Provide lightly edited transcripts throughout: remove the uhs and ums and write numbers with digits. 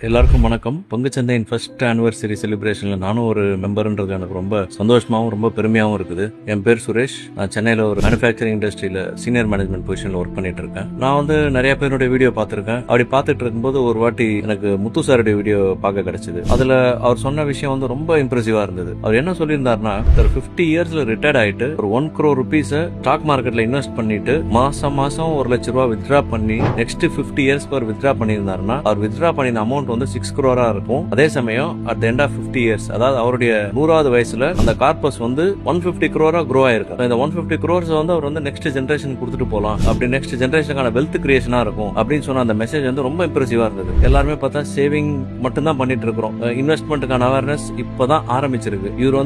எல்லாருக்கும் வணக்கம். பங்குச்சந்தையின் first anniversary செலிப்ரேஷன்ல நானும் ஒரு மெம்பர்ன்றது எனக்கு ரொம்ப சந்தோஷமாவும் ரொம்ப பெருமையாகவும் இருக்குது. என் பேர் சுரேஷ். நான் சென்னையில் ஒரு மேனுஃபேக்சரிங் இண்டஸ்ட்ரியில சீனியர் மேனேஜ்மெண்ட் பொசிஷன்ல ஒர்க் பண்ணிட்டு இருக்கேன். நான் நிறைய பேருடைய வீடியோ பார்த்திருக்கேன். அப்படி பார்த்துட்டு இருக்கும்போது ஒரு வாட்டி எனக்கு முத்து சாருடைய வீடியோ பார்க்க கிடைச்சது. அதுல அவர் சொன்ன விஷயம் ரொம்ப இம்ப்ரெசிவா இருந்தது. அவர் என்ன சொல்லியிருந்தாருன்னா, 50 இயர்ஸ்ல ரிட்டையர்ட் ஆயிட்டு ஒரு 1 crore rupees ஸ்டாக் மார்க்கெட்ல இன்வெஸ்ட் பண்ணிட்டு மாசம் $1 லட்சம் வித்ட்ரா பண்ணி நெக்ஸ்ட் 50 இயர்ஸ்க்கு அவர் வித்ட்ரா பண்ணியிருந்தாருன்னா, அவர் வித்ட்ரா பண்ணின அமௌண்ட் 6 crore இருக்கும். அதே சமயம் at the end of 50 years, அதாவது அவருடைய 100வது வயசுல அந்த கார்பஸ் 150 crore grow ஆயிருக்கு. இந்த 150 crores அவர் நெக்ஸ்ட் ஜெனரேஷன் கொடுத்துட்டு போலாம், அப்படி நெக்ஸ்ட் ஜெனரேஷனுக்கான வெல்த் கிரியேஷனா இருக்கும் அப்படின்னு சொன்ன அந்த மெசேஜ் ரொம்ப இம்ப்ரெசிவா இருந்தது. எல்லாருமே பார்த்தா சேவிங் மட்டும் தான் பண்ணிட்டு இருக்கிறோம். இன்வெஸ்ட்மெண்ட்டுக்கான அவேர்னஸ் இப்பதான் ஆரம்பிச்சிருக்கு. இவர்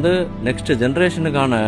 நெக்ஸ்ட் ஜெனரேஷனுக்கான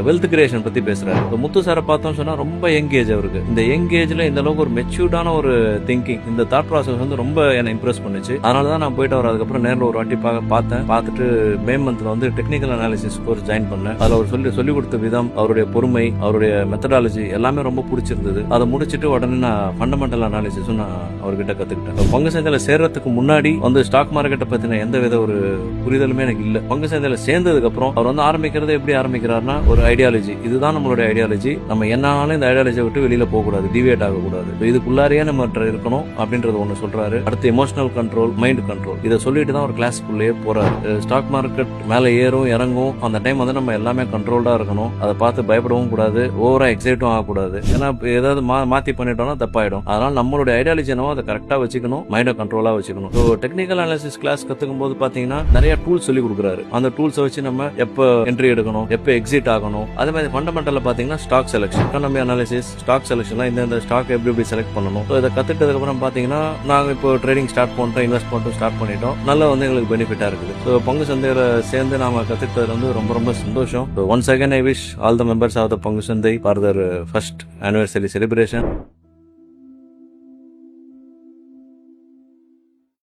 வெல்த் கிரியேஷன் பத்தி பேசுறாரு. முத்து சாரை பார்த்தோம் சொன்னா ரொம்ப யங் ஏஜ் அவருக்கு. இந்த யங் ஏஜ்ல இந்த அளவுக்கு ஒரு மெச்சூர்டான ஒரு திங்கிங், இந்த தாட் ப்ராசஸ் ரொம்ப என்னை இம்ப்ரெஸ் பண்ணுச்சு. அதனாலதான் நான் போயிட்டு அவர் அதுக்கப்புறம் நேரில் ஒரு வாட்டி பார்த்துட்டு மே மந்த்ல டெக்னிக்கல் அனாலிசிஸ் கோர்ஸ் ஜாயின் பண்ணேன். அதுல அவர் சொல்லி கொடுத்த விதம், அவருடைய பொறுமை, அவருடைய மெத்தடாலஜி எல்லாமே ரொம்ப பிடிச்சிருந்தது. அதை முடிச்சிட்டு உடனே நான் ஃபண்டமெண்டல் அனாலிசிஸும் நான் அவர்கிட்ட கத்துக்கிட்டேன். பங்கு சந்தையில சேர்றதுக்கு முன்னாடி ஸ்டாக் மார்க்கெட்டை பத்தின எந்த வித ஒரு புரிதலுமே எனக்கு இல்ல. பங்கு சந்தையில சேர்ந்ததுக்கு அப்புறம் அவர் ஆரம்பிக்கிறது எப்படி ஆரம்பிக்கிறாருன்னா, ஒரு ஐடியாலஜி, இதுதான் நம்மளுடைய ஐடியாலஜி, நம்ம என்னாலும் இந்த ஐடியாலஜியை விட்டு வெளியில போக கூடாது, டிவியேட் ஆகக்கூடாது, இதுக்குள்ளாரியே நம்ம இருக்கணும் அப்படின்றது ஒண்ணு சொல்றாரு. அடுத்து எமோஷனல் கண்ட்ரோல், மைண்ட் கண்ட்ரோல், இதை சொல்லிட்டு தான் ஒரு கிளாஸ்க்குள்ளேயே போறாரு. ஸ்டாக் மார்க்கெட் மேல ஏறும் இறங்கும், அந்த டைம் நம்ம எல்லாமே கண்ட்ரோல்டா இருக்கணும். அதை பார்த்து பயப்படவும் கூடாது, ஓவரா எக்ஸைட்டும் ஆகக்கூடாது. ஏன்னா ஏதாவது மாத்தி பண்ணிட்டோம்னா தப்பாயிடும். அதனால நம்மளுடைய ஐடியாலஜி என்னவோ அதை கரெக்டா வச்சுக்கணும், மைண்டை கண்ட்ரோலா வச்சுக்கணும். ஸோ டெக்னிக்கல் அனாலிசிஸ் கிளாஸ் கத்துக்கும் போது பாத்தீங்கன்னா நிறைய டூல்ஸ் சொல்லி கொடுக்குறாரு. அந்த டூல்ஸை வச்சு நம்ம எப்ப என்ட்ரி எடுக்கணும், எப்ப எக்ஸிட் ஆகணும். அதே மாதிரி ஃபண்டமெண்டல்ல பாத்தீங்கன்னா stock selection, economy analysis, stock செலக்ஷன்லாம் இந்த ஸ்டாக் எப்படி செலக்ட் பண்ணணும். இதை கத்துட்டதுக்கு அப்புறம் பாத்தீங்கன்னா நாங்க இப்போ ட்ரேடிங் ஸ்டார்ட் பண்ணிட்டோம், இன்வெஸ்ட் பண்ணிட்டோம், ஸ்டார்ட் பண்ணிட்டோம். நல்லா எங்களுக்கு பெனிஃபிட்டா இருக்குது. ஸோ பங்கு சந்தையில சேர்ந்து நாம கத்துக்கிட்டது ரொம்ப சந்தோஷம். Once again I wish all the members of the பங்கு சந்தை for their first anniversary celebration.